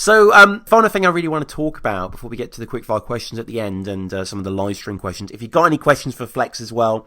So, final thing I really want to talk about before we get to the quickfire questions at the end and some of the live stream questions. If you've got any questions for Flex as well,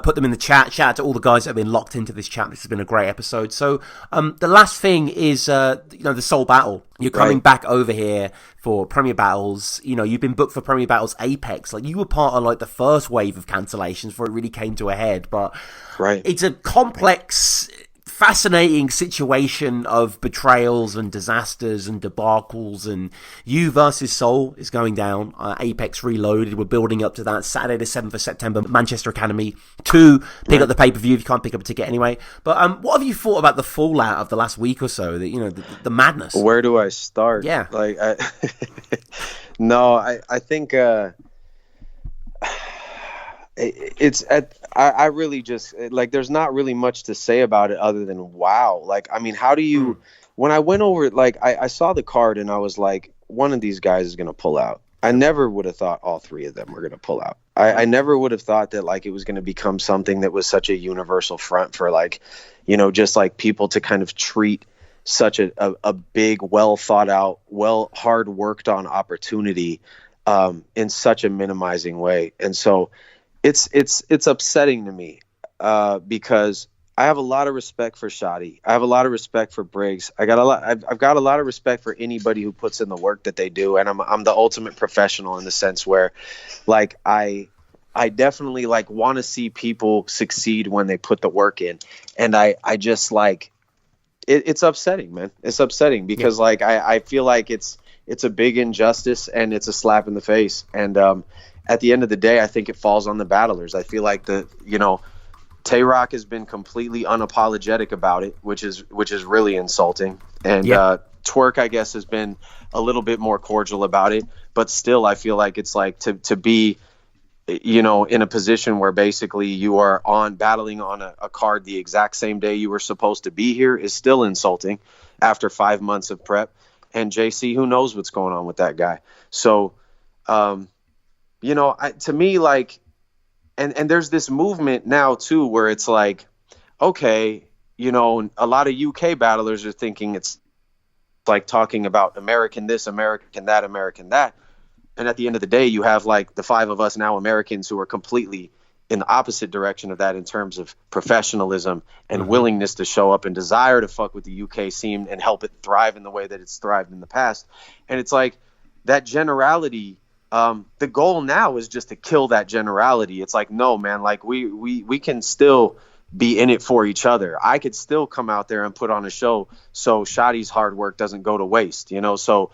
put them in the chat. Shout out to all the guys that have been locked into this chat. This has been a great episode. So, the last thing is, the Soul Battle. You're coming back over here for Premier Battles. You've been booked for Premier Battles Apex. Like, you were part of the first wave of cancellations before it really came to a head. But it's a complex, fascinating situation of betrayals and disasters and debacles, and you versus Soul is going down. Apex Reloaded, we're building up to that. Saturday the 7th of September, Manchester Academy 2. Pick up the pay-per-view if you can't pick up a ticket anyway. But what have you thought about the fallout of the last week or so? The madness. Where do I start? Yeah. I think I really just there's not really much to say about it other than wow. How do you when I went over I saw the card and I was like, one of these guys is going to pull out. I never would have thought all three of them were going to pull out. I never would have thought that it was going to become something that was such a universal front for just people to kind of treat such a big, well thought out, hard worked on opportunity in such a minimizing way. And so it's upsetting to me because I have a lot of respect for Shotty. I have a lot of respect for Briggs. I've got a lot of respect for anybody who puts in the work that they do, and I'm the ultimate professional in the sense where I definitely want to see people succeed when they put the work in, and I just it's upsetting, man. It's upsetting because I feel like it's a big injustice and it's a slap in the face, and at the end of the day, I think it falls on the battlers. I feel like Tay-Rock has been completely unapologetic about it, which is really insulting. And Twerk, I guess, has been a little bit more cordial about it. But still, I feel like it's to be, in a position where basically you are battling on a card the exact same day you were supposed to be here is still insulting after 5 months of prep. And JC, who knows what's going on with that guy? So, to me, and there's this movement now too, where it's okay, a lot of UK battlers are thinking it's talking about American this, American that, American that. And at the end of the day, you have the five of us now Americans who are completely in the opposite direction of that in terms of professionalism and willingness to show up and desire to fuck with the UK scene and help it thrive in the way that it's thrived in the past. And it's that generality. The goal now is just to kill that generality. It's no, man, we can still be in it for each other. I could still come out there and put on a show so Shotty's hard work doesn't go to waste, so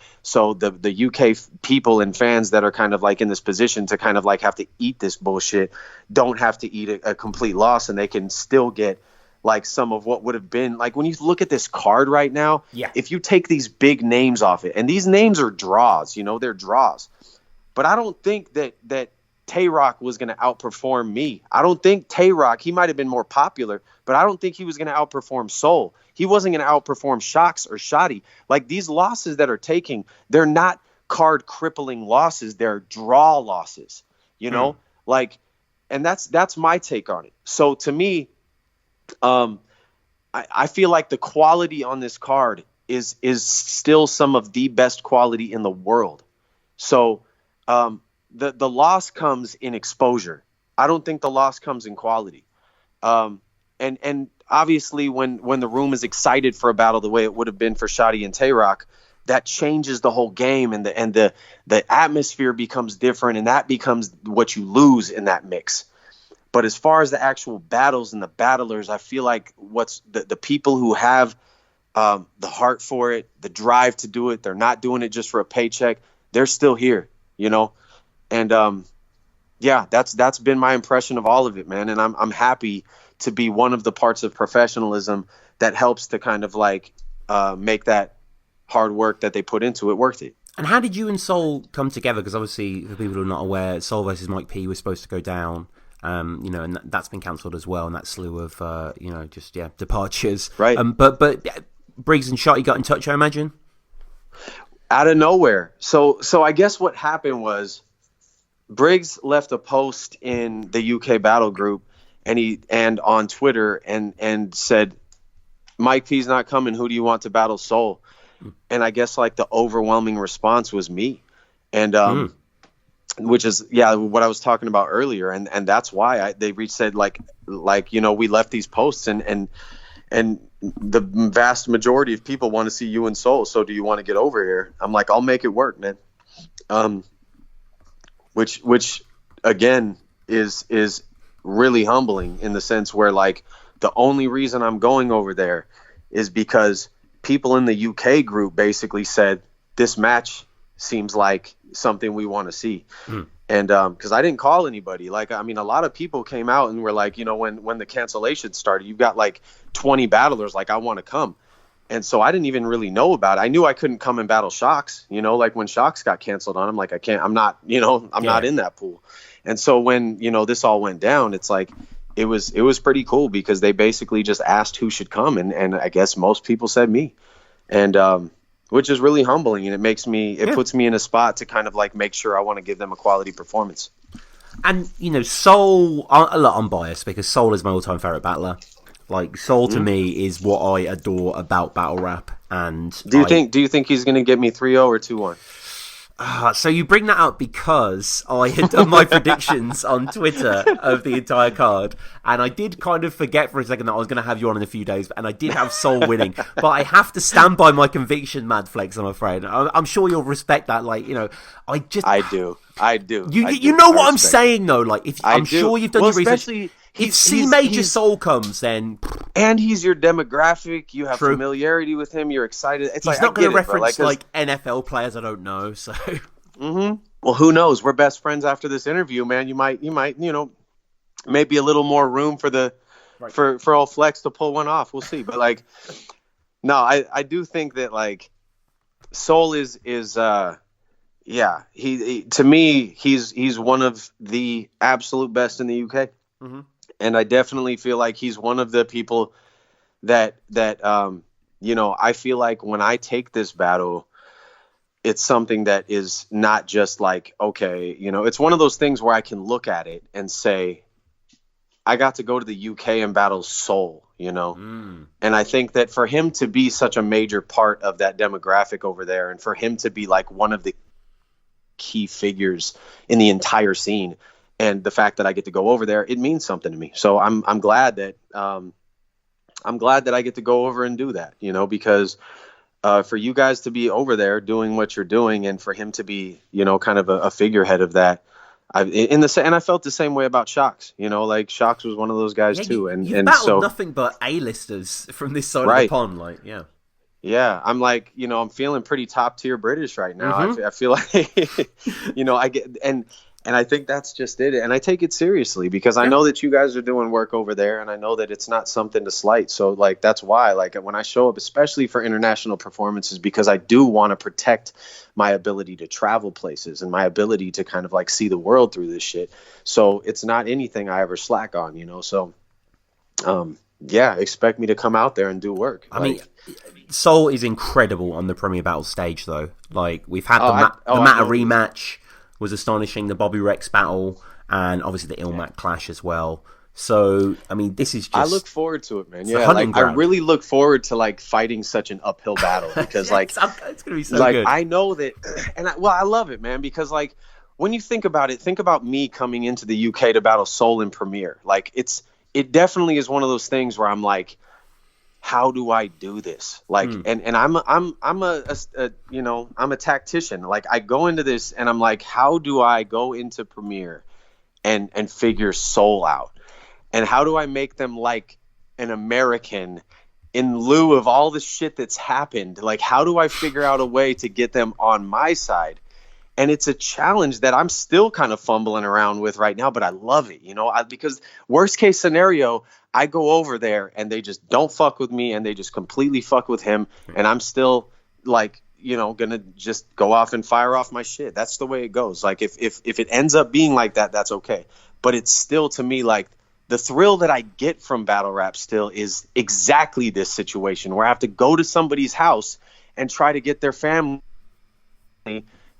the UK people and fans that are kind of in this position to kind of have to eat this bullshit don't have to eat a complete loss, and they can still get some of what would have been when you look at this card right now. If you take these big names off it, and these names are draws, they're draws. But I don't think that Tay-Rock was going to outperform me. I don't think Tay-Rock, he might have been more popular, but I don't think he was going to outperform Soul. He wasn't going to outperform Shox or Shotty. These losses that are taking, they're not card crippling losses. They're draw losses, and that's my take on it. So to me, I feel like the quality on this card is still some of the best quality in the world. So, the loss comes in exposure. I don't think the loss comes in quality. And obviously when the room is excited for a battle the way it would have been for Shotty and Tay-Rock, that changes the whole game, and the atmosphere becomes different, and that becomes what you lose in that mix. But as far as the actual battles and the battlers, I feel like what's the people who have the heart for it, the drive to do it, they're not doing it just for a paycheck, they're still here. And that's been my impression of all of it, man. And I'm happy to be one of the parts of professionalism that helps to kind of make that hard work that they put into it worth it. And how did you and Soul come together? Because obviously, for people who are not aware, Soul versus Mike P was supposed to go down, and that's been cancelled as well, and that slew of departures. Right. But Briggs and Shotty got in touch, I imagine. Out of nowhere. So I guess what happened was Briggs left a post in the UK battle group and on Twitter and said, Mike P's not coming. Who do you want to battle Soul? and I guess like the overwhelming response was me, and which is what I was talking about earlier, and that's why they said like we left these posts, and the vast majority of people want to see you and Soul, so do you want to get over here? I'm like, I'll make it work, man. Which again is really humbling in the sense where like the only reason I'm going over there is because people in the UK group basically said this match seems like something we want to see. And because I didn't call anybody, like, I mean, a lot of people came out and were like, when the cancellations started, you've got like 20 battlers, like, I want to come. And so I didn't even really know about it. I knew I couldn't come and battle Shox, like when Shox got canceled on him, like, I can't, I'm not, I'm not in that pool. And so when, this all went down, it's like, it was pretty cool because they basically just asked who should come. And I guess most people said me. And, which is really humbling, and it puts me in a spot to kind of like make sure I want to give them a quality performance. And Soul, I'm biased because Soul is my all-time favorite battler. Like, Soul to me is what I adore about battle rap. And do you think he's going to get me 3-0 or 2-1? So you bring that up because I had done my predictions on Twitter of the entire card, and I did kind of forget for a second that I was going to have you on in a few days, and I did have Soul winning, but I have to stand by my conviction, Madflex, I'm afraid. I'm sure you'll respect that. Like, I do. You know what I'm saying, though? Like, I'm sure you've done your research. If C major Soul comes, then... And he's your demographic. You have familiarity with him. You're excited. It's he's not going to reference like NFL players I don't know. So, Well, who knows? We're best friends after this interview, man. You might, maybe a little more room for for old Flex to pull one off. We'll see. But like, no, I do think that like Soul is to me he's one of the absolute best in the UK. And I definitely feel like he's one of the people that I feel like when I take this battle, it's something that is not just like, okay, it's one of those things where I can look at it and say, I got to go to the UK and battle Soul, And I think that for him to be such a major part of that demographic over there, and for him to be like one of the key figures in the entire scene, and the fact that I get to go over there, it means something to me. So I'm glad that I get to go over and do that, because for you guys to be over there doing what you're doing, and for him to be, kind of a figurehead of that. And I felt the same way about Shox. Like Shox was one of those guys too. You've battled nothing but A-listers from this side of the pond, like Yeah, I'm like, I'm feeling pretty top tier British right now. I feel like, I get and I think that's just it. And I take it seriously because I know that you guys are doing work over there, and I know that it's not something to slight. So like, that's why, like, when I show up, especially for international performances, because I do want to protect my ability to travel places and my ability to kind of like see the world through this shit. So it's not anything I ever slack on, so, expect me to come out there and do work. I mean, Soul is incredible on the Premier Battle stage though. Like, we've had the Matter rematch was astonishing, the Bobby Rex battle, and obviously the Ilmac clash as well. So, I mean, this is just... I look forward to it, man. Yeah, like, I really look forward to, like, fighting such an uphill battle, because, like... it's going to be so like, good. I know that... And, I love it, man, because, like, when you think about it, think about me coming into the UK to battle Soul in Premier. Like, it definitely is one of those things where I'm like, how do I do this? Like, and I'm a tactician. Like, I go into this and I'm like, how do I go into Premier and figure Soul out? And how do I make them like an American in lieu of all the shit that's happened? Like, how do I figure out a way to get them on my side? And it's a challenge that I'm still kind of fumbling around with right now, but I love it, because worst case scenario, I go over there and they just don't fuck with me and they just completely fuck with him. And I'm still like, gonna just go off and fire off my shit. That's the way it goes. Like, if it ends up being like that, that's okay. But it's still, to me, like, the thrill that I get from battle rap still is exactly this situation where I have to go to somebody's house and try to get their family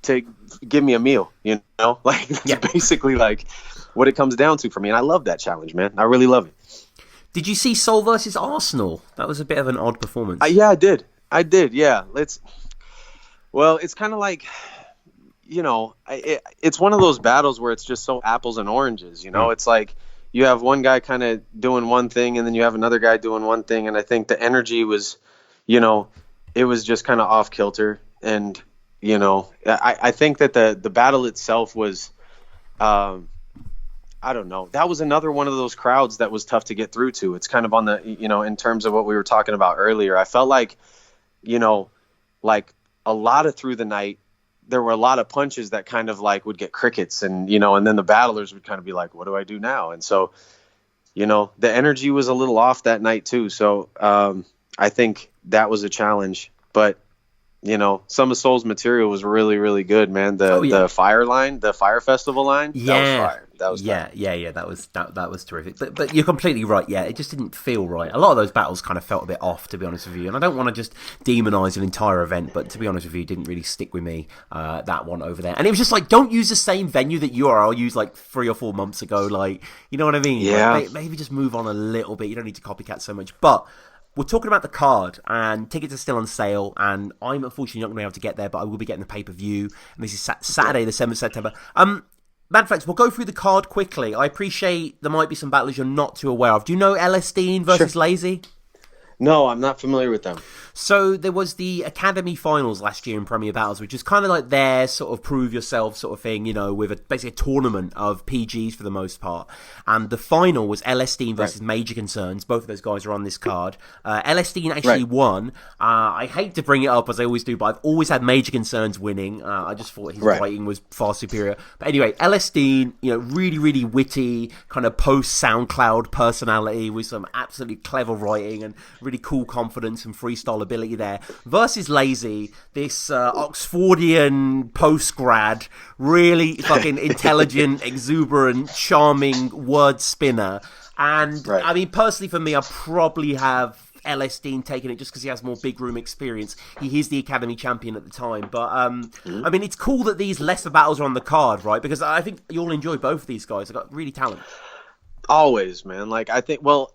to give me a meal, like, that's basically like what it comes down to for me. And I love that challenge, man. I really love it. Did you see Soul versus Arsenal? That was a bit of an odd performance. Yeah, I did. I did, yeah. It's kind of like, it's one of those battles where it's just so apples and oranges. It's like you have one guy kind of doing one thing, and then you have another guy doing one thing, and I think the energy was, it was just kind of off kilter, and I think that the battle itself was, I don't know. That was another one of those crowds that was tough to get through to. It's kind of on the, in terms of what we were talking about earlier. I felt like, like a lot of through the night, there were a lot of punches that kind of like would get crickets, and and then the battlers would kind of be like, what do I do now? And so, the energy was a little off that night too. So I think that was a challenge. But Some of Soul's material was really, really good, man. The Fire Festival line, that was fire. That was that was terrific. But you're completely right. Yeah, it just didn't feel right. A lot of those battles kind of felt a bit off, to be honest with you. And I don't want to just demonize an entire event, but to be honest with you, it didn't really stick with me, that one over there. And it was just like, don't use the same venue that URL used like 3 or 4 months ago. Like, you know what I mean? Yeah. Like, maybe just move on a little bit. You don't need to copycat so much. But we're talking about the card, and tickets are still on sale, and I'm unfortunately not going to be able to get there, but I will be getting the pay-per-view, and this is Saturday, the 7th of September. Madflex, we'll go through the card quickly. I appreciate there might be some battles you're not too aware of. Do you know LS Dean versus Lazy? No, I'm not familiar with them. So there was the Academy Finals last year in Premier Battles, which is kind of like their sort of prove yourself sort of thing, with basically a tournament of PGs for the most part. And the final was LS Dean versus Major Concerns. Both of those guys are on this card. LS Dean actually won. I hate to bring it up as I always do, but I've always had Major Concerns winning. I just thought his writing was far superior. But anyway, LS Dean, really, really witty, kind of post-SoundCloud personality with some absolutely clever writing and really cool confidence and freestyle ability there, versus Lazy, this Oxfordian post-grad, really fucking intelligent, exuberant, charming word spinner. And I mean, personally for me, I probably have LS Dean taking it just because he has more big room experience. He is the Academy champion at the time. But I mean, it's cool that these lesser battles are on the card, right? Because I think you'll enjoy both of these guys. They've got really talent. Always, man. Like, I think, well,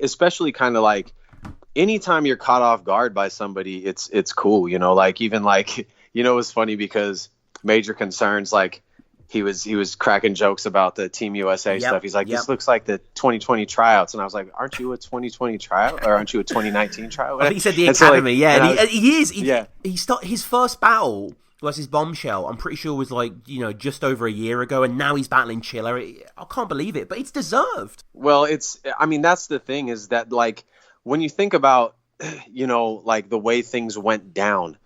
especially kind of like anytime you're caught off guard by somebody, it's cool, like even like, it was funny because Major Concerns, like he was cracking jokes about the Team USA stuff. He's like, this looks like the 2020 tryouts. And I was like, aren't you a 2020 tryout, or aren't you a 2019 tryout? I think he said the Academy. He is. He started his first battle was his Bombshell. I'm pretty sure was like, just over a year ago, and now he's battling Chilla. I can't believe it, but it's deserved. Well, that's the thing, is that like, when you think about, like the way things went down,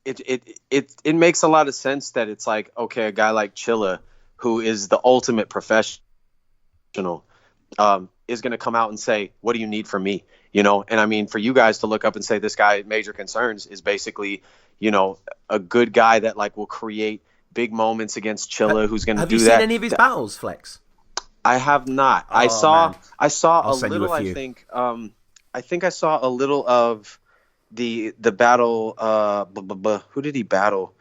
it makes a lot of sense that it's like, okay, a guy like Chilla, who is the ultimate professional, is going to come out and say, what do you need from me? And I mean, for you guys to look up and say this guy, Major Concerns, is basically, a good guy that like will create big moments against Chilla, who's going to do that. Have you seen any of his battles, Flex? I have not. I saw a little. I think I saw a little of the battle. Who did he battle?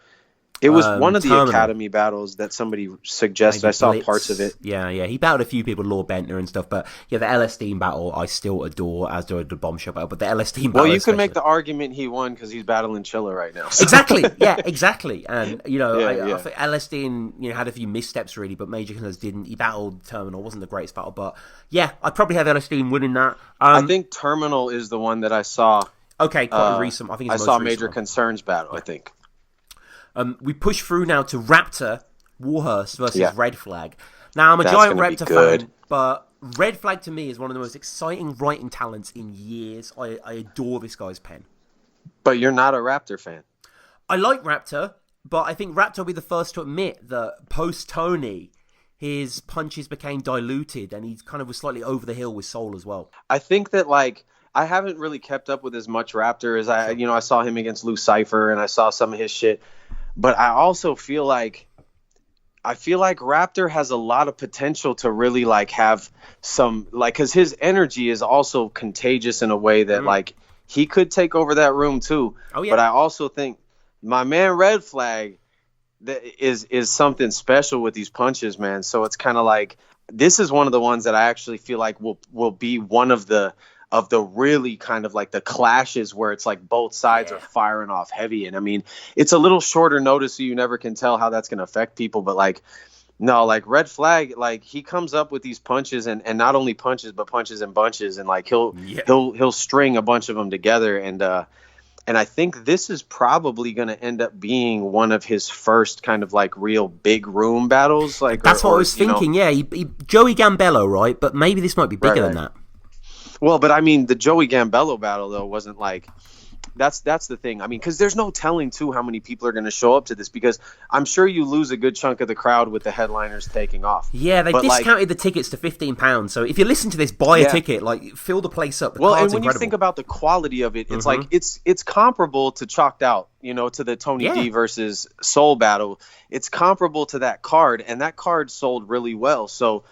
It was one of the Terminal Academy battles that somebody suggested. Maybe I saw Blitz. Parts of it. Yeah. He battled a few people, Lord Bentner and stuff. But yeah, the LS Dean battle I still adore, as do the Bombshell battle. But the LS Dean battle, well, you can make the argument he won because he's battling Chilla right now. So. Exactly. Yeah, exactly. And I think LS Dean had a few missteps really, but Major Concerns didn't. He battled Terminal, wasn't the greatest battle, but yeah, I'd probably have LS Dean winning that. I think Terminal is the one that I saw. Okay, quite recent. I think I saw Major Concerns battle. I think. We push through now to Raptor Warhurst versus Red Flag. Now, I'm a giant Raptor fan, but Red Flag to me is one of the most exciting writing talents in years. I adore this guy's pen. But you're not a Raptor fan. I like Raptor, but I think Raptor will be the first to admit that post-Tony, his punches became diluted, and he kind of was slightly over the hill with Soul as well. I think that, like, I haven't really kept up with as much Raptor as I saw him against Lou Cypher, and I saw some of his shit. But I also feel like Raptor has a lot of potential to really like have some, like, because his energy is also contagious in a way that like he could take over that room too. Oh yeah. But I also think my man Red Flag is something special with these punches, man. So it's kind of like, this is one of the ones that I actually feel like will be one of the of the really kind of like the clashes where it's like both sides are firing off heavy. And I mean, it's a little shorter notice, so you never can tell how that's going to affect people. But like, no, like Red Flag, like he comes up with these punches and not only punches, but punches in bunches. And like he'll string a bunch of them together. And I think this is probably going to end up being one of his first kind of like real big room battles. Like that's what I was thinking. Yeah, Joey Gambello, right? But maybe this might be bigger than that. Well, but I mean, the Joey Gambello battle though wasn't like. That's the thing. I mean, because there's no telling too how many people are going to show up to this, because I'm sure you lose a good chunk of the crowd with the headliners taking off. Yeah, they discounted the tickets to £15. So if you listen to this, buy a ticket, like fill the place up. The well, and when incredible. You think about the quality of it, it's like it's comparable to Chalked Out, to the Tony D versus Soul battle. It's comparable to that card, and that card sold really well. So,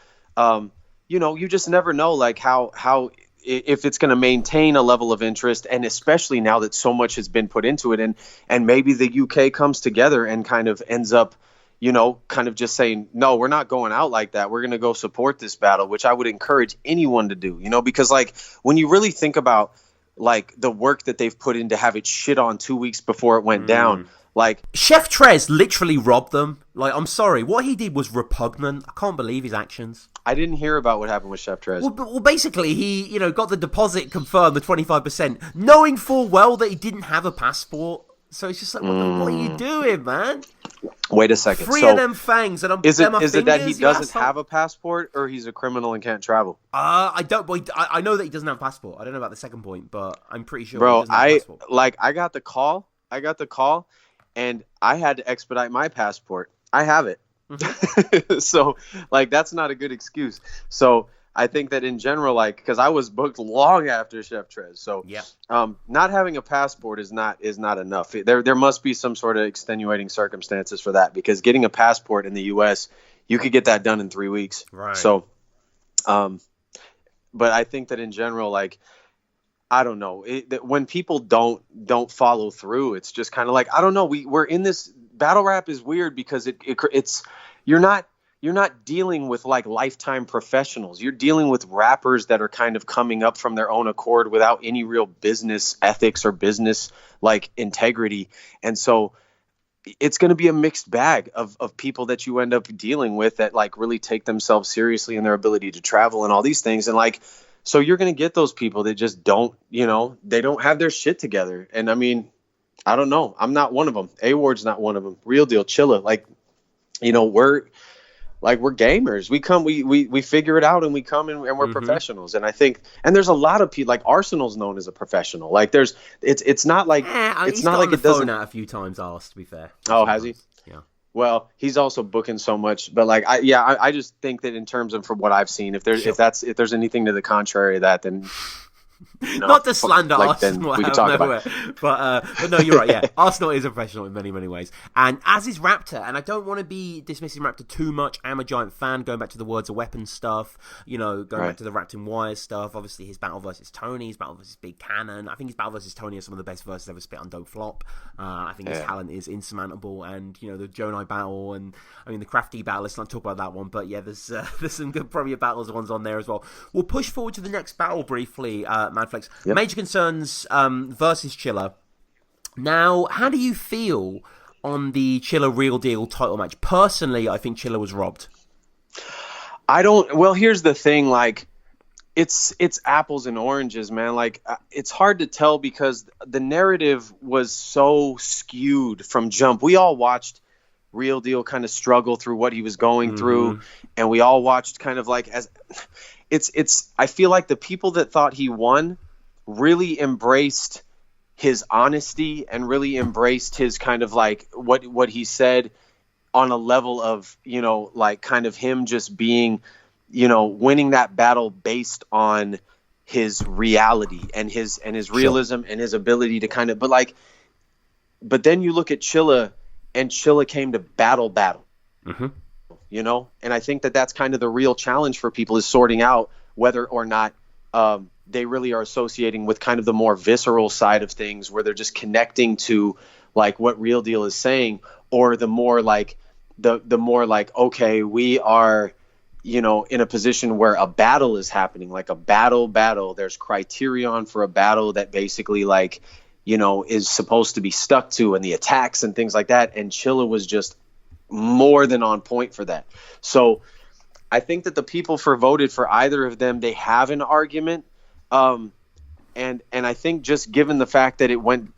you just never know like how if it's going to maintain a level of interest, and especially now that so much has been put into it, and maybe the UK comes together and kind of ends up, kind of just saying, no, we're not going out like that. We're going to go support this battle, which I would encourage anyone to do, because like when you really think about like the work that they've put in to have it shit on 2 weeks before it went down, like Chef Trez literally robbed them. Like, I'm sorry, what he did was repugnant. I can't believe his actions. I didn't hear about what happened with Chef Trez. Well, basically, he, got the deposit confirmed, the 25%, knowing full well that he didn't have a passport. So it's just like, what are you doing, man? Wait a second. Three of them fangs, and is it that he doesn't have a passport, or he's a criminal and can't travel? I don't. Boy, I know that he doesn't have a passport. I don't know about the second point, but I'm pretty sure. Bro, he doesn't have a passport. I got the call, and I had to expedite my passport. I have it. So like that's not a good excuse. So I think that in general, like, because I was booked long after Chef Trez, so not having a passport is not enough. There must be some sort of extenuating circumstances for that, because getting a passport in the U.S. you could get that done in 3 weeks. Right. So, but I think that in general, like, I don't know, when people don't follow through, it's just kind of like, I don't know. We're in this battle rap is weird because it's you're not dealing with like lifetime professionals. You're dealing with rappers that are kind of coming up from their own accord without any real business ethics or business like integrity. And so it's going to be a mixed bag of people that you end up dealing with that like really take themselves seriously in their ability to travel and all these things. And like, so you're going to get those people that just don't, they don't have their shit together. And I mean, I don't know. I'm not one of them. A-Ward's not one of them. Real deal. Chilla. Like, we're gamers. We come, we figure it out, and we come and we're professionals. And I think, and there's a lot of people, like Arsenal's known as a professional. Like it's not like, it's not like it doesn't. Out a few times, to be fair. Oh, has he? Yeah. Well, he's also booking so much, but like, I just think that in terms of from what I've seen, if there's anything to the contrary of that, then. Not to slander Arsenal, we can talk about but no, you're right. Yeah, Arsenal is a professional in many, many ways, and as is Raptor. And I don't want to be dismissing Raptor too much. I'm a giant fan. Going back to the Words of Weapons stuff, going back to the Wrapped in Wires stuff. Obviously, his battle versus Tony, his battle versus Big Cannon. I think his battle versus Tony are some of the best verses ever spit on Don't Flop. I think his talent is insurmountable, and the Jonai battle, and I mean the Crafty battle. Let's not talk about that one, but yeah, there's some good probably battles ones on there as well. We'll push forward to the next battle briefly. Madflex. Yep. Major Concerns versus Chilla. Now, how do you feel on the Chilla Real Deal title match? Personally, I think Chilla was robbed. Well, here's the thing, like, it's apples and oranges, man. Like, it's hard to tell because the narrative was so skewed from jump. We all watched Real Deal kind of struggle through what he was going through, and we all watched kind of like I feel like the people that thought he won really embraced his honesty and really embraced his kind of like what he said on a level of, like kind of him just being, winning that battle based on his reality and his realism and his ability to kind of, but then you look at Chilla, and Chilla came to battle. And I think that that's kind of the real challenge for people, is sorting out whether or not they really are associating with kind of the more visceral side of things, where they're just connecting to like what Real Deal is saying, or the more like the more like, okay, we are in a position where a battle is happening, like a battle, there's criterion for a battle that basically like, is supposed to be stuck to, and the attacks and things like that. And Chilla was just more than on point for that. So I think that the people voted for either of them, they have an argument. And I think just given the fact that it went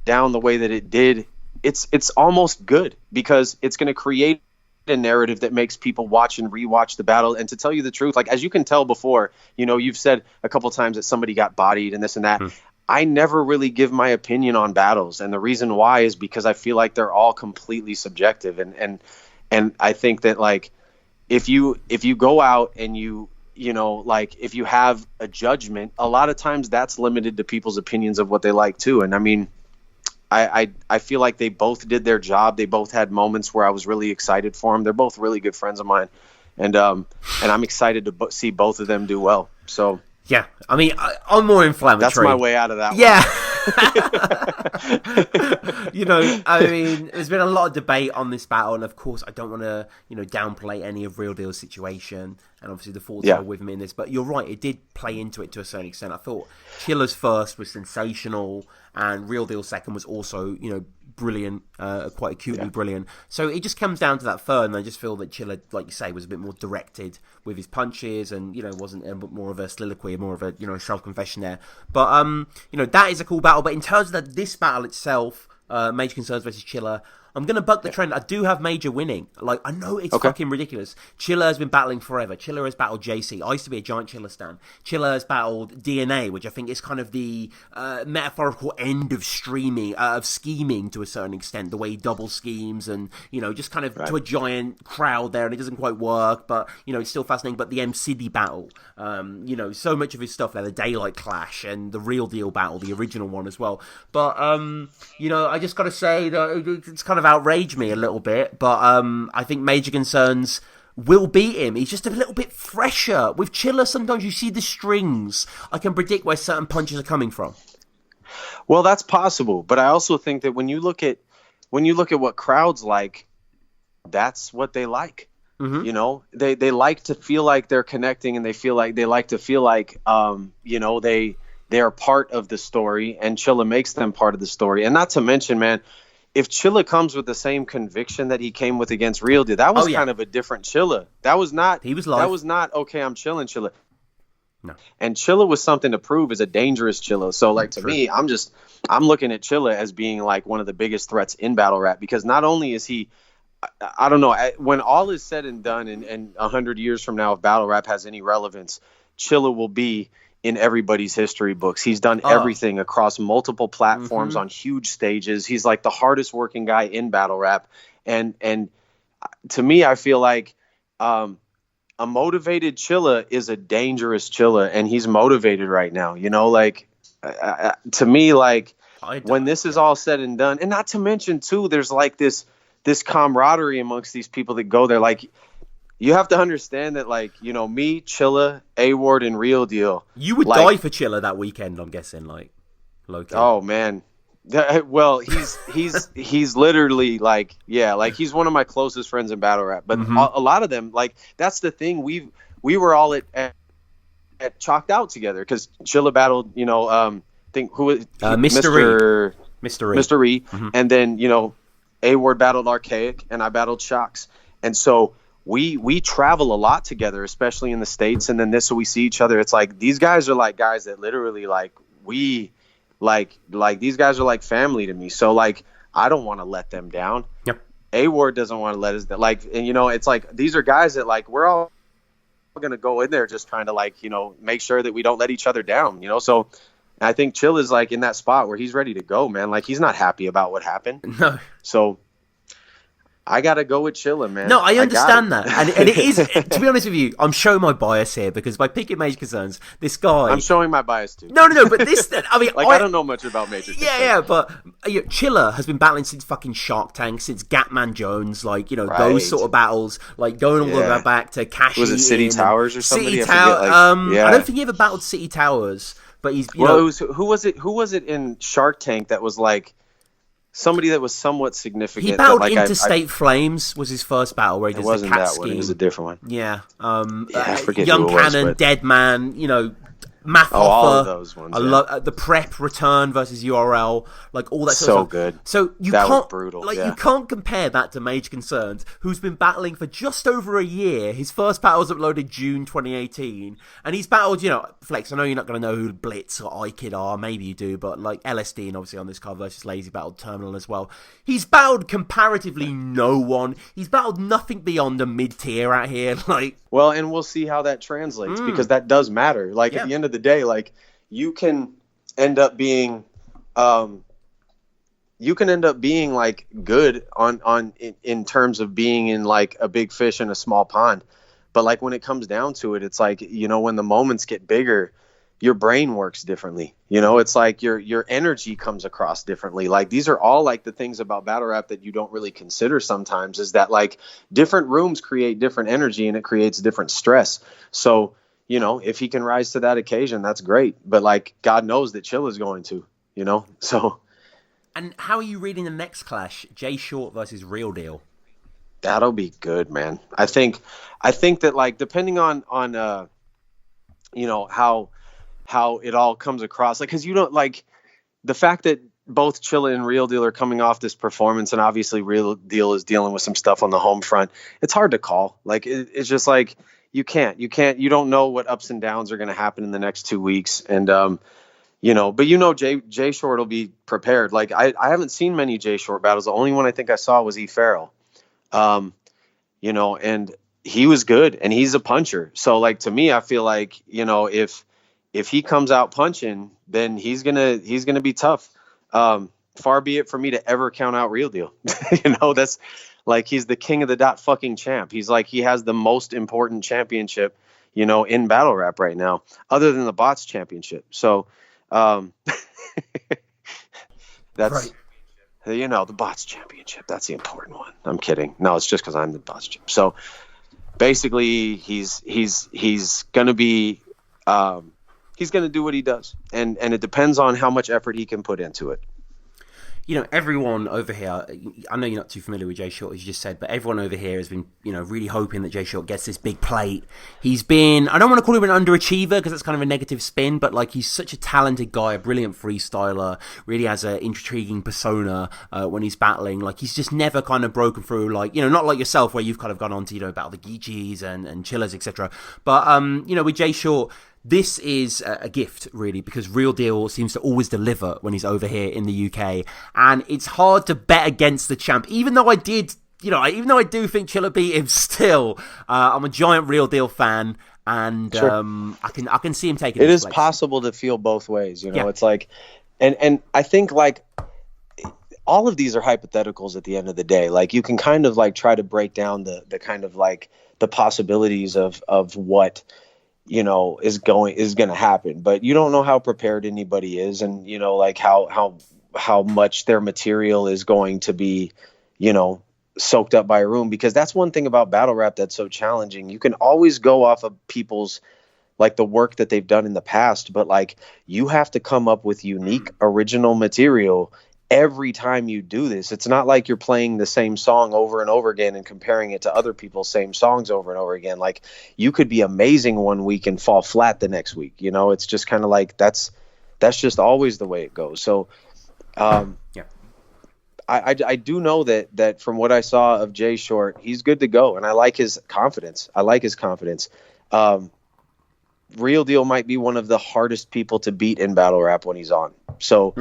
down the way that it did, it's almost good, because it's going to create a narrative that makes people watch and rewatch the battle. And to tell you the truth, like, as you can tell before, you've said a couple times that somebody got bodied and this and that. I never really give my opinion on battles, and the reason why is because I feel like they're all completely subjective, and I think that, like, if you go out and like, if you have a judgment, a lot of times that's limited to people's opinions of what they like too. And I mean, I feel like they both did their job. They both had moments where I was really excited for them. They're both really good friends of mine, and I'm excited to see both of them do well. So yeah, I mean, I'm more inflammatory. That's my way out of that. Yeah. I mean, there's been a lot of debate on this battle, and of course, I don't want to, downplay any of Real Deal's situation, and obviously the thoughts are with him in this. But you're right, it did play into it to a certain extent. I thought Chilla's first was sensational, and Real Deal's second was also, brilliant, quite acutely brilliant. So it just comes down to that third, and I just feel that Chilla, like you say, was a bit more directed with his punches, and wasn't more of a soliloquy, more of a self-confession there. But that is a cool battle. But in terms of this battle itself, Major Concerns versus Chilla, I'm going to buck the trend. I do have Major winning. Like, I know it's fucking ridiculous. Chilla has been battling forever. Chilla has battled JC. I used to be a giant Chilla stan. Chilla has battled DNA, which I think is kind of the metaphorical end of scheming to a certain extent. The way he double schemes and, just kind of to a giant crowd there, and it doesn't quite work, but, it's still fascinating. But the M-City battle, so much of his stuff there, the Daylight Clash and the Real Deal battle, the original one as well. But, I just got to say that it's kind of outraged me a little bit, but I think Major Concerns will beat him. He's just a little bit fresher. With Chilla, sometimes you see the strings. I can predict where certain punches are coming from. Well, that's possible, but I also think that when you look at what crowds like, that's what they like. Mm-hmm. They like to feel like they're connecting, and they like to feel like they are part of the story, and Chilla makes them part of the story. And not to mention, man, if Chilla comes with the same conviction that he came with against Real Deal, that was kind of a different Chilla. That was not. He was live. That was not okay. I'm chilling, Chilla. No. And Chilla was something to prove as a dangerous Chilla. So, like, to me, I'm looking at Chilla as being like one of the biggest threats in battle rap, because not only is he, I don't know, when all is said and done, and 100 years from now, if battle rap has any relevance, Chilla will be in everybody's history books. He's done everything across multiple platforms on huge stages. He's like the hardest working guy in battle rap. And to me, I feel like a motivated Chilla is a dangerous Chilla, and he's motivated right now. To me, like, when this is all said and done, and not to mention too, there's like this camaraderie amongst these people that go there. Like, you have to understand that, like, me, Chilla, A-Ward, and Real Deal. You would die for Chilla that weekend, I'm guessing, like, low-key. Oh, man. Well, he's literally, like, like, he's one of my closest friends in battle rap. But a lot of them, like, that's the thing. We were all at Chalked Out together, because Chilla battled, Mr. Ree. Mm-hmm. And then, A-Ward battled Archaic, and I battled Shox. And so we travel a lot together, especially in the States, and then we see each other. It's like, these guys are like guys that literally, like, we like these guys are like family to me. So, like, I don't want to let them down. Yep. A-Ward doesn't want to let us, like, and it's like, these are guys that, like, we're all gonna go in there just trying to, like, make sure that we don't let each other down. So I think Chill is, like, in that spot where he's ready to go, man. Like, he's not happy about what happened. No. So I gotta go with Chilla, man. No, I understand that, and it is. To be honest with you, I'm showing my bias here, because by picking Major Concerns, this guy. I'm showing my bias too. No, but this. I mean, like, I don't know much about Major Concerns. Yeah, but Chilla has been battling since fucking Shark Tank, since Gatman Jones, like, those sort of battles, like, going all the way back to Cash. Was it City Towers or something? City Towers. I don't think he ever battled City Towers, but he's. It was, who was it in Shark Tank that was like? somebody that was somewhat significant. He battled that, like, Interstate Flames was his first battle where he did the wasn't cat that scheme. one. It was a different one. Yeah. I forget Young who it was, Cannon, but... Dead Man, you know, Math all of those ones. The Prep Return versus URL, like all that sort of stuff. Good. So you that can't, was brutal. like, you can't compare that to Major Concerns, who's been battling for just over a year. His first battle was uploaded June 2018, and he's battled, you know, Flex, I know you're not going to know who Blitz or iKid are, maybe you do, but like LSD and obviously on this card versus Lazy battled Terminal as well. He's battled comparatively no one. He's battled nothing beyond a mid-tier out here, like... Well, and we'll see how that translates, because that does matter. Like, at the end of the day, like, you can end up being like good in terms of being in like a big fish in a small pond. But like when it comes down to it, it's like, you know, when the moments get bigger, your brain works differently. You know, it's like your energy comes across differently. Like, these are all like the things about battle rap that you don't really consider sometimes, is that like different rooms create different energy and it creates different stress. So, you know, if he can rise to that occasion, that's great. But like, God knows that Chilla is going to, you know, so. And how are you reading the next clash? Jay Short versus Real Deal. That'll be good, man. I think that, like, depending on you know, how it all comes across, like, because you don't, like, the fact that both Chilla and Real Deal are coming off this performance, and obviously Real Deal is dealing with some stuff on the home front, it's hard to call. Like, it's just like, you don't know what ups and downs are going to happen in the next 2 weeks. And, you know, but you know, Jay Short will be prepared. Like, I haven't seen many Jay Short battles. The only one I think I saw was E. Farrell, you know, and he was good and he's a puncher. So like, to me, I feel like, you know, if he comes out punching, then he's going to be tough. Far be it for me to ever count out Real Deal. You know, that's like, he's the king of the dot fucking champ. He's like, he has the most important championship, you know, in battle rap right now, other than the bots championship. So, that's, right. You know, the bots championship, that's the important one. I'm kidding. No, it's just because I'm the bots champ. So basically he's going to be, he's going to do what he does. And it depends on how much effort he can put into it. You know, everyone over here, I know you're not too familiar with Jay Short, as you just said, but everyone over here has been, you know, really hoping that Jay Short gets this big plate. He's been, I don't want to call him an underachiever because that's kind of a negative spin, but like, he's such a talented guy, a brilliant freestyler, really has an intriguing persona when he's battling. Like, he's just never kind of broken through, like, you know, not like yourself where you've kind of gone on to, you know, battle the Geechees and Chillas, etc. But, you know, with Jay Short, this is a gift, really, because Real Deal seems to always deliver when he's over here in the UK. And it's hard to bet against the champ, even though I do think Chilla beat him still. I'm a giant Real Deal fan, and sure. I can see him taking it. It is possible to feel both ways, you know. Yeah. It's like, and I think, like, all of these are hypotheticals at the end of the day. Like, you can kind of like try to break down the kind of like the possibilities of what, you know, is going to happen, but you don't know how prepared anybody is, and, you know, like how much their material is going to be, you know, soaked up by a room, because that's one thing about battle rap that's so challenging. You can always go off of people's, like, the work that they've done in the past, but like, you have to come up with unique original material every time you do this. It's not like you're playing the same song over and over again and comparing it to other people's same songs over and over again. Like, you could be amazing one week and fall flat the next week. You know, it's just kind of like, that's just always the way it goes. So, yeah, I do know that from what I saw of Jay Short, he's good to go. And I like his confidence. Real Deal might be one of the hardest people to beat in battle rap when he's on. So,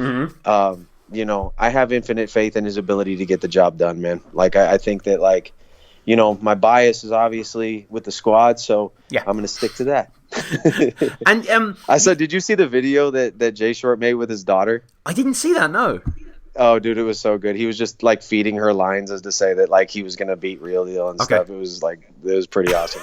you know, I have infinite faith in his ability to get the job done, man. Like, I think that, like, you know, my bias is obviously with the squad, so yeah, I'm going to stick to that. And I said, did you see the video that Jay Short made with his daughter? I didn't see that, no. Oh, dude, it was so good. He was just like feeding her lines as to say that, like, he was going to beat Real Deal and stuff. It was pretty awesome.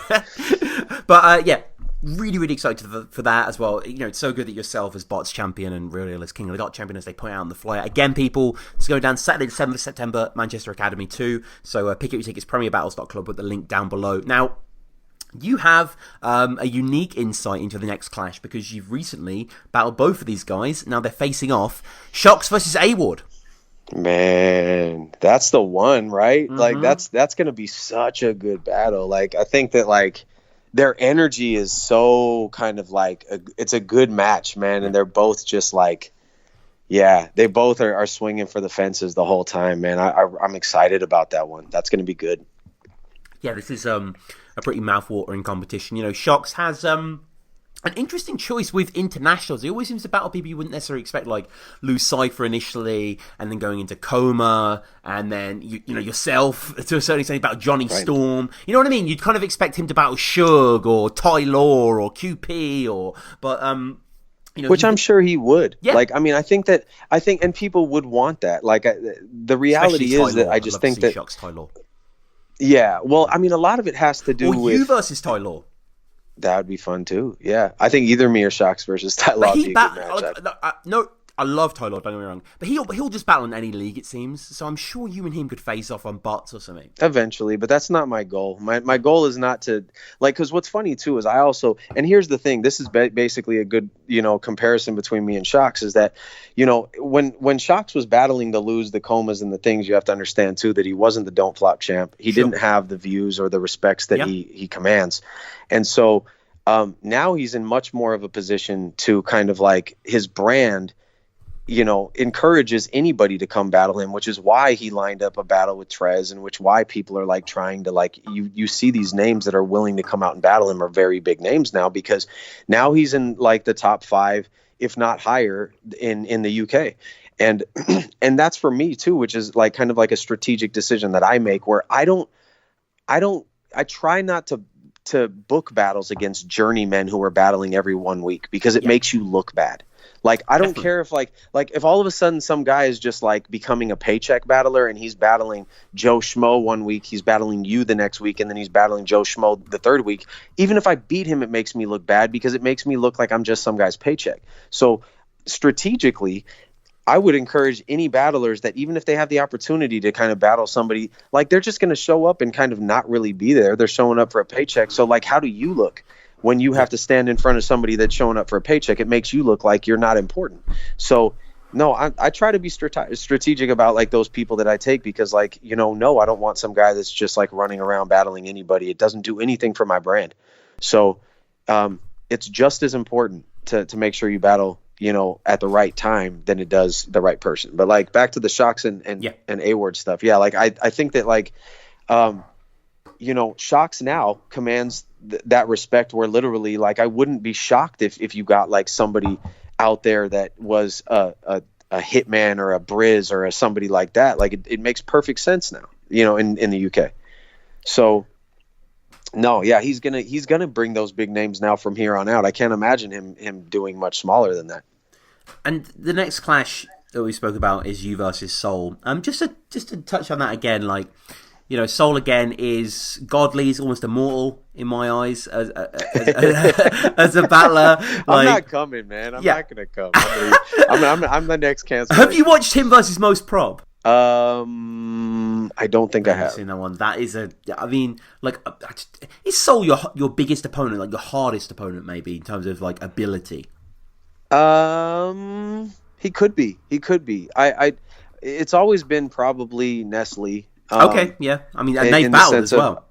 But yeah, really, really excited for that as well. You know, it's so good that yourself as Bots champion and Real Deal as King of the Dot champion, as they point out on the flyer. Again, people, it's going down Saturday the 7th of September, Manchester Academy 2. So pick up your tickets, premierbattles.club, with the link down below. Now, you have a unique insight into the next clash, because you've recently battled both of these guys. Now they're facing off. Shox versus A-Ward. Man, that's the one, right? Like Mm-hmm. that's gonna be such a good battle. Like I think that like their energy is so kind of like it's a good match, man. Yeah. And they're both just like, yeah, they both are swinging for the fences the whole time, man. I'm excited about that one. That's gonna be good. Yeah, this is a pretty mouth-watering competition. You know, Shox has an interesting choice with internationals. He always seems to battle people you wouldn't necessarily expect, like Lou Cypher initially, and then going into Coma, and then you know yourself to a certain extent about Johnny Right. Storm. You know what I mean? You'd kind of expect him to battle Suge or Ty Law or QP but you know, Which I'm sure he would. yeah, Like, I mean, I think, and people would want that. Like, the especially reality Ty is that Law. I I'd just love to think see that, Shox Ty Law, yeah. Well, I mean, a lot of it has to do or you with versus Ty Law. that would be fun too. Yeah, I think either me or Shox versus Ty But Law would he be a good match. no, I love Ty Law, don't get me wrong. But he'll just battle in any league, it seems. So I'm sure you and him could face off on butts or something. Eventually, but that's not my goal. My goal is not to like, because what's funny too is I also, and here's the thing, this is basically a good, you know, comparison between me and Shox is that, you know, when Shox was battling the Lose, the Comas, and the things, you have to understand too that he wasn't the Don't Flop champ. He Sure. didn't have the views or the respects that Yeah. he commands, and so now he's in much more of a position to kind of like his brand, you know, encourages anybody to come battle him, which is why he lined up a battle with Trez, and which why people are like trying to like, you see these names that are willing to come out and battle him are very big names now, because now he's in like the top 5, if not higher, in the UK. And and that's for me too, which is like kind of like a strategic decision that I make, where I try not to book battles against journeymen who are battling every 1 week, because it Yeah. makes you look bad. Like, I don't Definitely. care if like if all of a sudden some guy is just like becoming a paycheck battler and he's battling Joe Schmo 1 week, he's battling you the next week, and then he's battling Joe Schmo the third week. Even if I beat him, it makes me look bad, because it makes me look like I'm just some guy's paycheck. So strategically, I would encourage any battlers that even if they have the opportunity to kind of battle somebody, like, they're just going to show up and kind of not really be there. They're showing up for a paycheck. So like, how do you look when you have to stand in front of somebody that's showing up for a paycheck? It makes you look like you're not important. So no, I try to be strategic about like those people that I take, because like, you know, no, I don't want some guy that's just like running around battling anybody. It doesn't do anything for my brand. So it's just as important to make sure you battle, you know, at the right time than it does the right person. But like, back to the Shox and A-Ward stuff. Yeah. Like, I think that like, you know, Shox now commands that respect, where literally, like, I wouldn't be shocked if you got like somebody out there that was a Hitman or a Briz or somebody like that. Like, it makes perfect sense now, you know, in the UK. So no, yeah, he's gonna bring those big names now from here on out. I can't imagine him doing much smaller than that. And the next clash that we spoke about is you versus Soul. Just to touch on that again, like, you know, Soul again is godly, he's almost immortal in my eyes as a battler. Like, I'm not coming, man. I'm not gonna come. I'm the next cancel. Have you watched him versus Most Prob? I don't think I have. Seen that one. That is I mean, like, is Soul your biggest opponent, like your hardest opponent, maybe in terms of like ability? He could be. It's always been probably Nestle. Okay, yeah. I mean, and they've in the battled sense as well.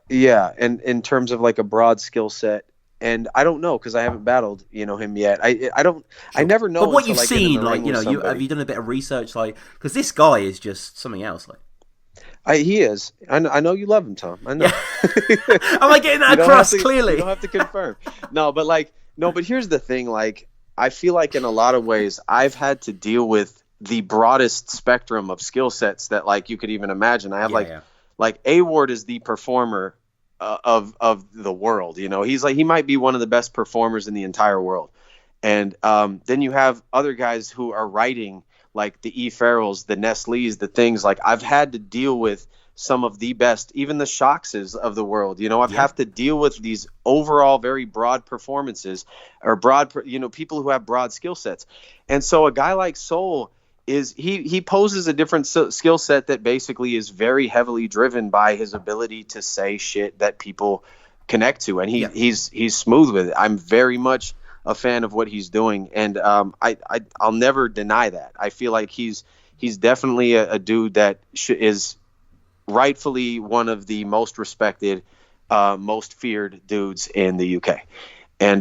Yeah, and in terms of like a broad skill set, and I don't know, because I haven't battled, you know, him yet. I don't. Sure. I never know. But what until you've I get in the seen, like, ring you know, with somebody. have you done a bit of research, like, because this guy is just something else, like. He is. I know you love him, Tom. I know. Yeah. Am I getting that across clearly? You don't have to confirm. But here's the thing. Like, I feel like in a lot of ways, I've had to deal with the broadest spectrum of skill sets that like you could even imagine. I have like A-Ward is the performer of the world. You know, he might be one of the best performers in the entire world. And then you have other guys who are writing, like the E. Farrells, the Nestle's, the things. Like, I've had to deal with some of the best, even the Shoxes of the world. You know, I've have to deal with these overall very broad performances, or broad, you know, people who have broad skill sets. And so a guy like Soul he poses a different skill set that basically is very heavily driven by his ability to say shit that people connect to, and he's smooth with it. I'm very much a fan of what he's doing, and I'll never deny that. I feel like he's He's definitely a dude that is rightfully one of the most respected, most feared dudes in the UK. And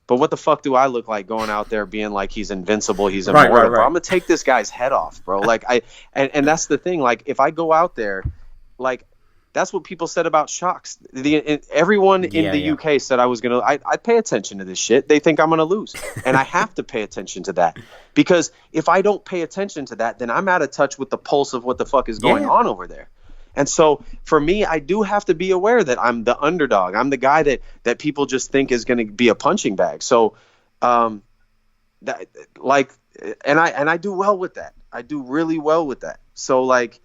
but what the fuck do I look like going out there being like he's invincible, he's immortal? Right. Bro, I'm gonna take this guy's head off, bro. Like and that's the thing. Like if I go out there, like that's what people said about Shox. Everyone in the UK said I pay attention to this shit. They think I'm gonna lose, and I have to pay attention to that, because if I don't pay attention to that, then I'm out of touch with the pulse of what the fuck is going on over there. And so for me, I do have to be aware that I'm the underdog. I'm the guy that people just think is going to be a punching bag. So, I do well with that. I do really well with that. So like,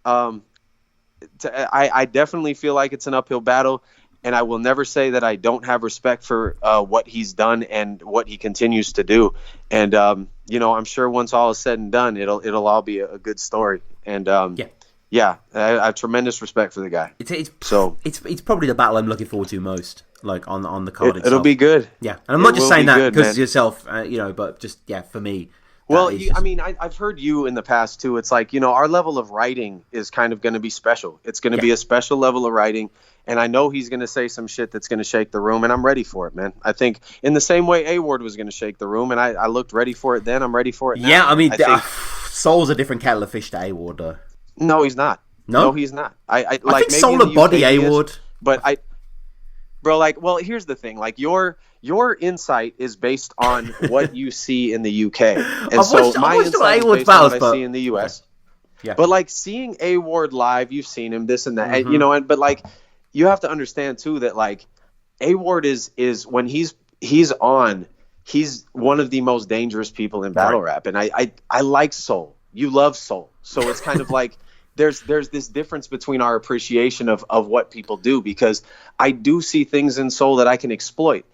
I definitely feel like it's an uphill battle, and I will never say that I don't have respect for what he's done and what he continues to do. And I'm sure once all is said and done, it'll all be a good story. And I have tremendous respect for the guy. It's probably the battle I'm looking forward to most, like on the card itself. It'll be good. Yeah, and I'm not just saying that because of yourself, but just for me. Well, I've heard you in the past too. It's like, our level of writing is kind of going to be special. It's going to be a special level of writing, and I know he's going to say some shit that's going to shake the room, and I'm ready for it, man. I think in the same way A Ward was going to shake the room, and I looked ready for it then. I'm ready for it now. Yeah, I mean, Soul's a different kettle of fish to A Ward, though. No, he's not. No, he's not. I think Soul a body A Ward, but bro, like, well, here's the thing. Like, your insight is based on what you see in the UK, and my insight is based on what I see in the US. Okay. Yeah. But like seeing A Ward live, you've seen him, this and that, and, but like you have to understand too that like A Ward is when he's on, he's one of the most dangerous people in battle rap, and I like Soul. You love Soul, so it's kind of like. There's this difference between our appreciation of what people do, because I do see things in Soul that I can exploit.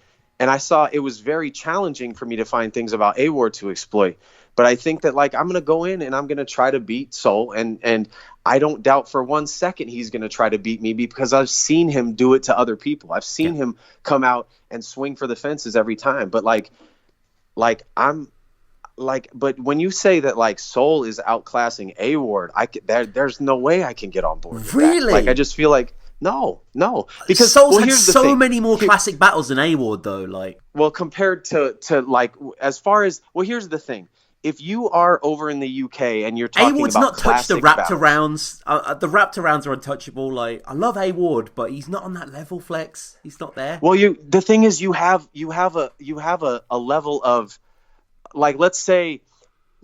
And I saw it was very challenging for me to find things about A Ward to exploit. But I think that like I'm going to go in and I'm going to try to beat Soul. And I don't doubt for 1 second he's going to try to beat me, because I've seen him do it to other people. I've seen him come out and swing for the fences every time. But but when you say that like Soul is outclassing A Ward, there's no way I can get on board with that. Like I just feel like no, because Soul's had so many more classic battles than A Ward though. Like, well, compared to like as far as here's the thing. If you are over in the UK and you're talking A Ward's about not touched the Raptor battles, rounds. The Raptor rounds are untouchable. Like, I love A Ward, but he's not on that level, Flex. He's not there. Well, the thing is, you have a level of. Like, let's say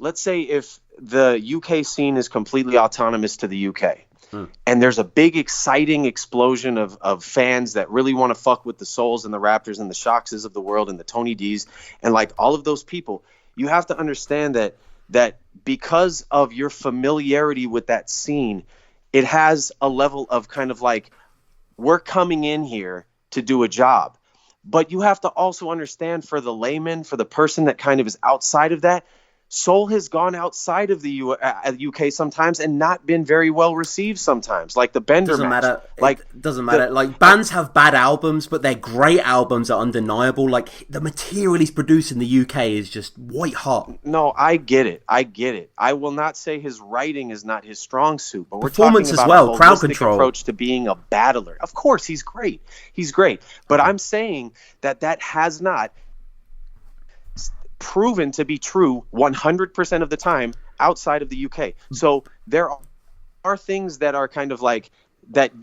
if the UK scene is completely autonomous to the UK, and there's a big, exciting explosion of fans that really want to fuck with the Souls and the Raptors and the Shoxes of the world and the Tony D's and like all of those people, you have to understand that because of your familiarity with that scene, it has a level of kind of like, we're coming in here to do a job. But you have to also understand, for the layman, for the person that kind of is outside of that, Soul has gone outside of the UK sometimes and not been very well received sometimes. Like the Bender doesn't match. matter. Like, it doesn't matter. Like, bands have bad albums, but their great albums are undeniable. Like, the material he's produced in the UK is just white hot. No, I get it. I will not say his writing is not his strong suit, but we're performance talking about as well, a crowd holistic control approach to being a battler. Of course, he's great. But I'm saying that has not proven to be true 100% of the time outside of the UK. So there are things that are kind of like that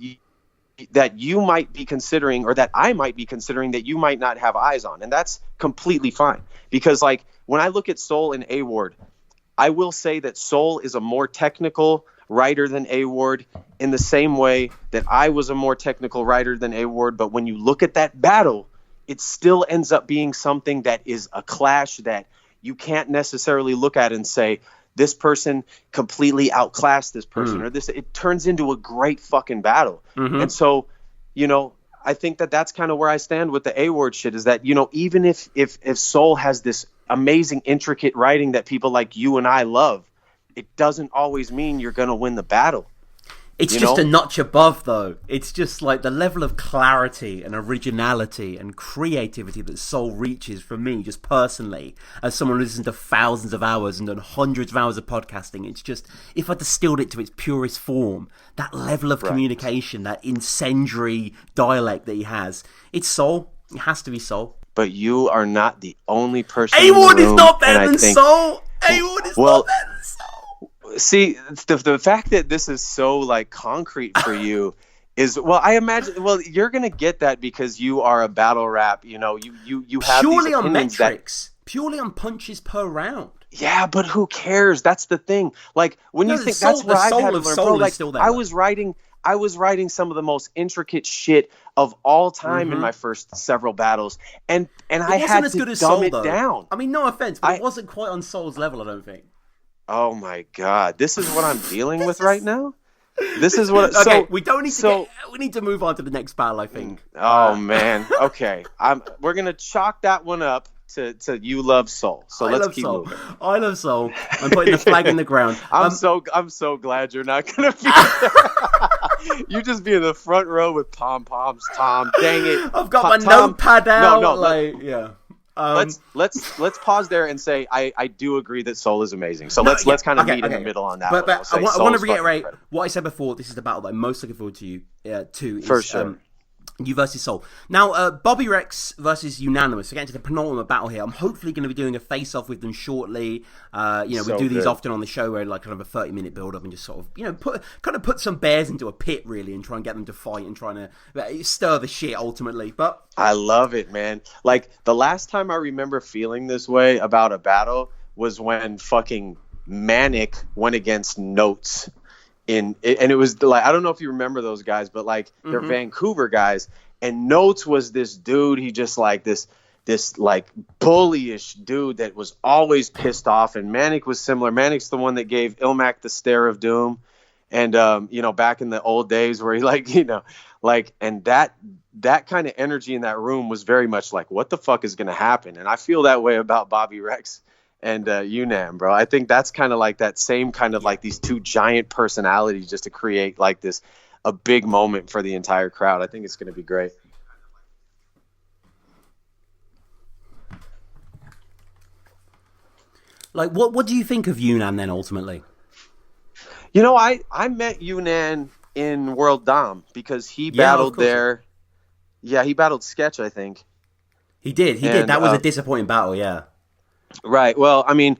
you might be considering, or that I might be considering, that you might not have eyes on, and that's completely fine. Because like when I look at Soul and A Ward, I will say that Soul is a more technical writer than A Ward, in the same way that I was a more technical writer than A Ward. But when you look at that battle, it still ends up being something that is a clash that you can't necessarily look at and say, this person completely outclassed this person, or this. It turns into a great fucking battle. And so, I think that's kind of where I stand with the A Ward shit, is that, even if Soul has this amazing, intricate writing that people like you and I love, it doesn't always mean you're going to win the battle. It's you just know? a notch above, though. It's just like the level of clarity and originality and creativity that Soul reaches for me, just personally, as someone who listens to thousands of hours and done hundreds of hours of podcasting. It's just, if I distilled it to its purest form, that level of communication, that incendiary dialect that he has, it's Soul. It has to be Soul. But you are not the only person. A1 is not better than Soul. A1 is not better than Soul. See, the fact that this is so like concrete for you is, well, I imagine, well, you're gonna get that because you are a battle rap. You know, you have purely these on opinions metrics, purely on punches per round. Yeah, but who cares? That's the thing. Like when you think that's what I've had to learn, bro. Like I was writing some of the most intricate shit of all time in my first several battles, and I had to dumb it down. I mean, no offense, but it wasn't quite on Soul's level, I don't think. Oh my God, this is what I'm dealing with right now. This is what. Okay, we don't need to. We need to move on to the next battle, I think. Oh man. Okay, we're gonna chalk that one up to you love Soul. So let's keep moving. I love Soul. I'm putting the flag in the ground. I'm so glad you're not gonna be there. You just be in the front row with pom poms, Tom. Dang it! I've got my notepad out. Yeah. Let's pause there and say I do agree that Soul is amazing. So let's kind of meet in the middle on that. But I want to reiterate what I said before. This is the battle that I'm most looking forward to. For sure. You versus Soul. Now, Bobby Rex versus Unanimous. Again, to the penultimate battle here. I'm hopefully going to be doing a face-off with them shortly. We do these often on the show where like kind of a 30-minute build-up and just sort of, put some bears into a pit really and try and get them to fight and trying to stir the shit ultimately. But I love it, man. Like the last time I remember feeling this way about a battle was when fucking Manic went against Notes. And it was like, I don't know if you remember those guys, but like they're Vancouver guys, and Notes was this dude. He just like this like bullyish dude that was always pissed off. And Manic was similar. Manic's the one that gave Ilmac the stare of doom. And, back in the old days where he and that kind of energy in that room was very much like, what the fuck is going to happen? And I feel that way about Bobby Rex and Unam, bro. I think that's kind of like that same kind of like these two giant personalities just to create like a big moment for the entire crowd. I think it's going to be great. Like, what do you think of Yunan then ultimately? You know, I met Yunan in World Dom because he battled there. Yeah, he battled Sketch, I think. He did. That was a disappointing battle, yeah. Right. Well, I mean,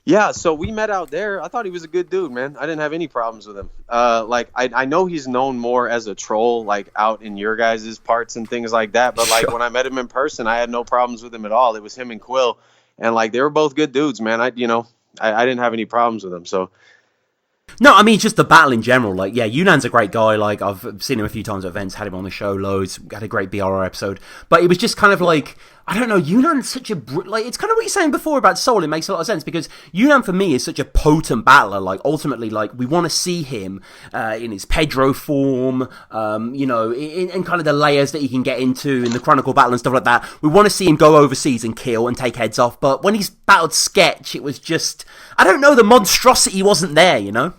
yeah, so we met out there. I thought he was a good dude, man. I didn't have any problems with him. I know he's known more as a troll, like out in your guys' parts and things like that. But like when I met him in person, I had no problems with him at all. It was him and Quill. And like they were both good dudes, man. I didn't have any problems with them. So. No, I mean, just the battle in general. Like, yeah, Yunan's a great guy. Like, I've seen him a few times at events, had him on the show loads, had a great BRR episode. But it was just kind of like, I don't know, Yunan's such a... it's kind of what you're saying before about Soul. It makes a lot of sense because Yunan, for me, is such a potent battler. Like, ultimately, like, we want to see him in his Pedro form, in kind of the layers that he can get into in the Chronicle battle and stuff like that. We want to see him go overseas and kill and take heads off. But when he's battled Sketch, it was just... I don't know, the monstrosity wasn't there, you know?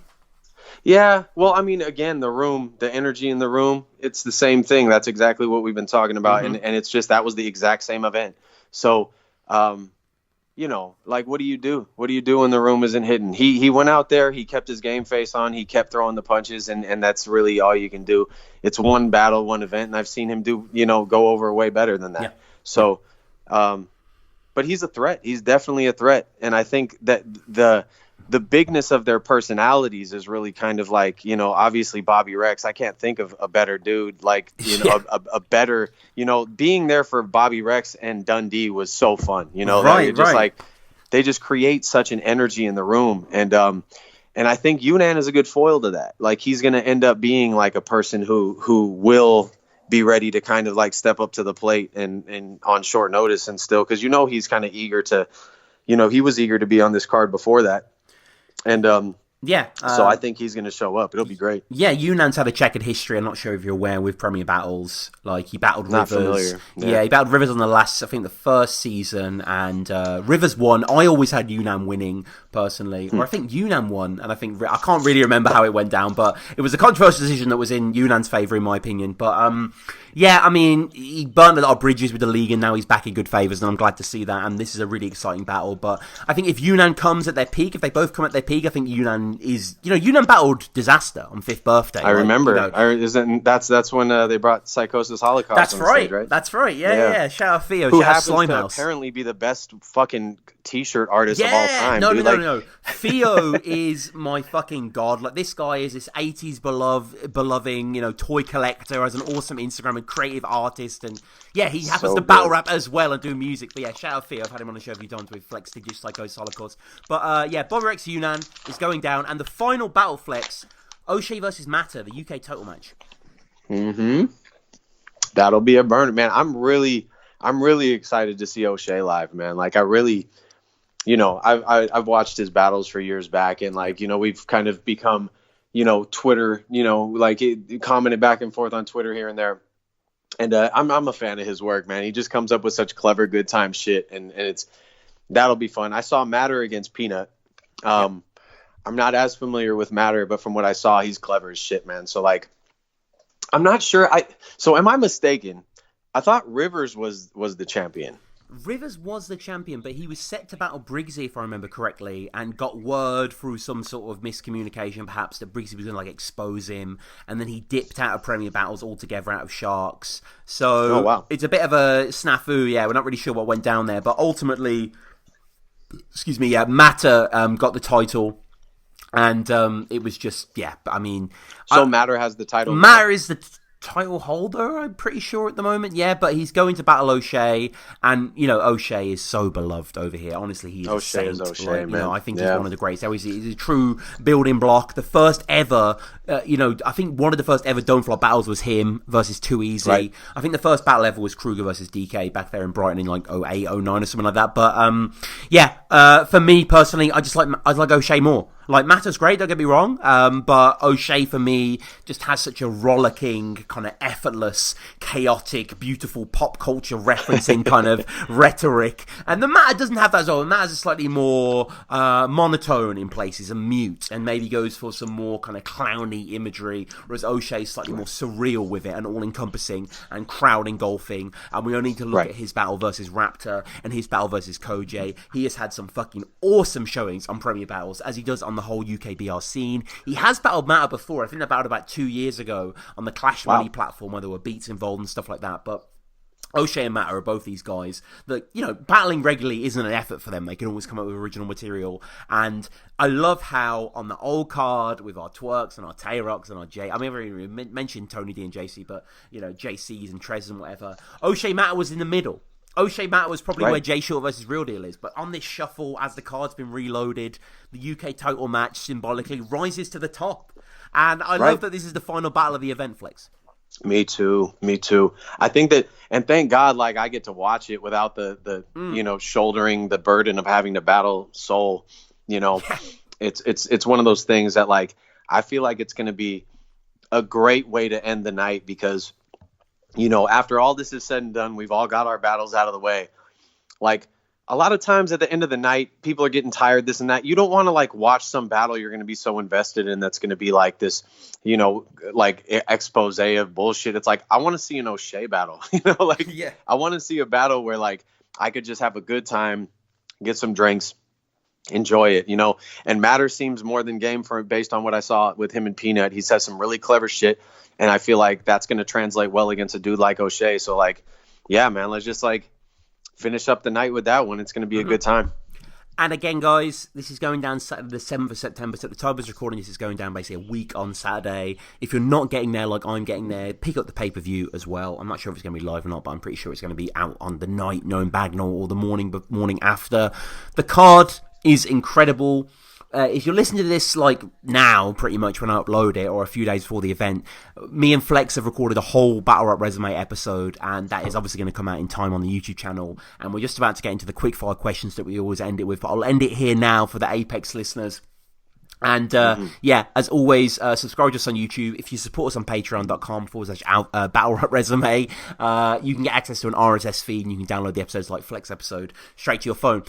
Yeah, well, I mean, again, the energy in the room, it's the same thing. That's exactly what we've been talking about, and it's just that was the exact same event. So, like, what do you do? What do you do when the room isn't hitting? He went out there, he kept his game face on, he kept throwing the punches, and that's really all you can do. It's one battle, one event, and I've seen him go over way better than that. Yeah. So, but he's a threat. He's definitely a threat, and I think that the bigness of their personalities is really kind of like, obviously Bobby Rex. I can't think of a better dude, like, a better, being there for Bobby Rex and Dundee was so fun, right. Like they just create such an energy in the room. And I think Yunan is a good foil to that. Like he's going to end up being like a person who will be ready to kind of like step up to the plate and on short notice and still, cause he's kind of eager to, he was eager to be on this card before that. And Yeah. So I think he's going to show up. It'll be great. Yeah, Yunan's had a checkered history. I'm not sure if you're aware with Premier Battles. Like, he battled Not Rivers. familiar. Yeah, he battled Rivers on the first season, and Rivers won. I always had Yunan winning, personally. Or I think Yunan won, and I can't really remember how it went down, but it was a controversial decision that was in Yunan's favour, in my opinion. But, yeah, I mean, he burnt a lot of bridges with the league, and now he's back in good favours, and I'm glad to see that, and this is a really exciting battle. But I think if Yunan comes at their peak, if they both come at their peak, I think Yunan is, Yunan battled Disaster on 5th birthday. I remember. That's when they brought Psychosis Holocaust. That's on right. Stage, right. That's right. Yeah. Shout out Theo. Who shout out happens to Slimehouse. apparently be the best fucking t-shirt artist of all time. No. Theo is my fucking god. Like, this guy is this 80s beloved, toy collector, has an awesome Instagram and creative artist, and yeah, he happens to battle rap as well and do music. But yeah, shout out Theo. I've had him on the show a few times with Flex Digis Psychosis Holocaust. But yeah, Bomber X Yunan is going down, and the final battle, Flex, O'Shea versus Matter, the UK title match. That'll be a burner, man. I'm really excited to see O'Shea live, man. Like, I really, I've watched his battles for years back, and like, we've kind of become, Twitter, commented back and forth on Twitter here and there. And I'm a fan of his work, man. He just comes up with such clever, good time shit, and that'll be fun. I saw Matter against Peanut. I'm not as familiar with Matter, but from what I saw, he's clever as shit, man. So like, I'm not sure. So am I mistaken? I thought Rivers was the champion. Rivers was the champion, but he was set to battle Briggsy, if I remember correctly, and got word through some sort of miscommunication, perhaps, that Briggsy was going to expose him, and then he dipped out of Premier Battles altogether, out of Shox. So It's a bit of a snafu. Yeah, we're not really sure what went down there, but ultimately, Matter got the title. And it was just, So Matter has the title. Matter is the title holder, I'm pretty sure, at the moment. Yeah, but he's going to battle O'Shea. And, O'Shea is so beloved over here. Honestly, he's a saint. O'Shea, man. I think he's one of the greats. He's a true building block. The first ever, I think one of the first ever Don't Flop battles was him versus Too Easy. Right. I think the first battle ever was Kruger versus DK back there in Brighton in like 08, 09 or something like that. But, for me personally, I like O'Shea more. Like, Matter's great, don't get me wrong, but O'Shea, for me, just has such a rollicking, kind of effortless, chaotic, beautiful pop culture referencing kind of rhetoric. And the Matter doesn't have that as well. The Matter's slightly more monotone in places and mute, and maybe goes for some more kind of clowny imagery, whereas O'Shea's slightly more surreal with it and all-encompassing and crowd-engulfing. And we only need to look at his battle versus Raptor and his battle versus Koj. He has had some fucking awesome showings on Premier Battles, as he does on the whole UKBR scene. He has battled Matter before. I think they battled about 2 years ago on the Clash Money platform, where there were beats involved and stuff like that. But O'Shea and Matter are both these guys that, battling regularly isn't an effort for them. They can always come up with original material. And I love how on the old card with our Twerks and our Tay-Rocks and our J... I mean, I've already mentioned Tony D and JC, but, JCs and Trez and whatever. O'Shea Matter was in the middle. O'Shea Matter was probably where Jay Short versus Real Deal is, but on this shuffle, as the card's been reloaded, the UK title match symbolically rises to the top. And I love that this is the final battle of the event, Flex. Me too. I think that, and thank God, like, I get to watch it without the shouldering the burden of having to battle Soul. It's one of those things that, like, I feel like it's going to be a great way to end the night because, after all this is said and done, we've all got our battles out of the way. Like, a lot of times at the end of the night, people are getting tired, this and that. You don't want to, like, watch some battle you're going to be so invested in that's going to be like this, expose of bullshit. It's like, I want to see an O'Shea battle. I want to see a battle where, like, I could just have a good time, get some drinks, enjoy it, And Matter seems more than game based on what I saw with him and Peanut. He says some really clever shit. And I feel like that's going to translate well against a dude like O'Shea. So, like, yeah, man, let's just, like, finish up the night with that one. It's going to be a good time. And again, guys, this is going down Saturday, the 7th of September. So at the time of recording, this is going down basically a week on Saturday. If you're not getting there like I'm getting there, pick up the pay-per-view as well. I'm not sure if it's going to be live or not, but I'm pretty sure it's going to be out on the night, knowing Bagnall, or the morning after. The card is incredible. If you're listening to this like now, pretty much when I upload it, or a few days before the event, me and Flex have recorded a whole Battle Rap Resume episode, and that is obviously going to come out in time on the YouTube channel. And we're just about to get into the quickfire questions that we always end it with, but I'll end it here now for the Apex listeners. And yeah, as always, subscribe to us on YouTube. If you support us on patreon.com/battle rap resume, you can get access to an RSS feed and you can download the episodes like Flex episode straight to your phone.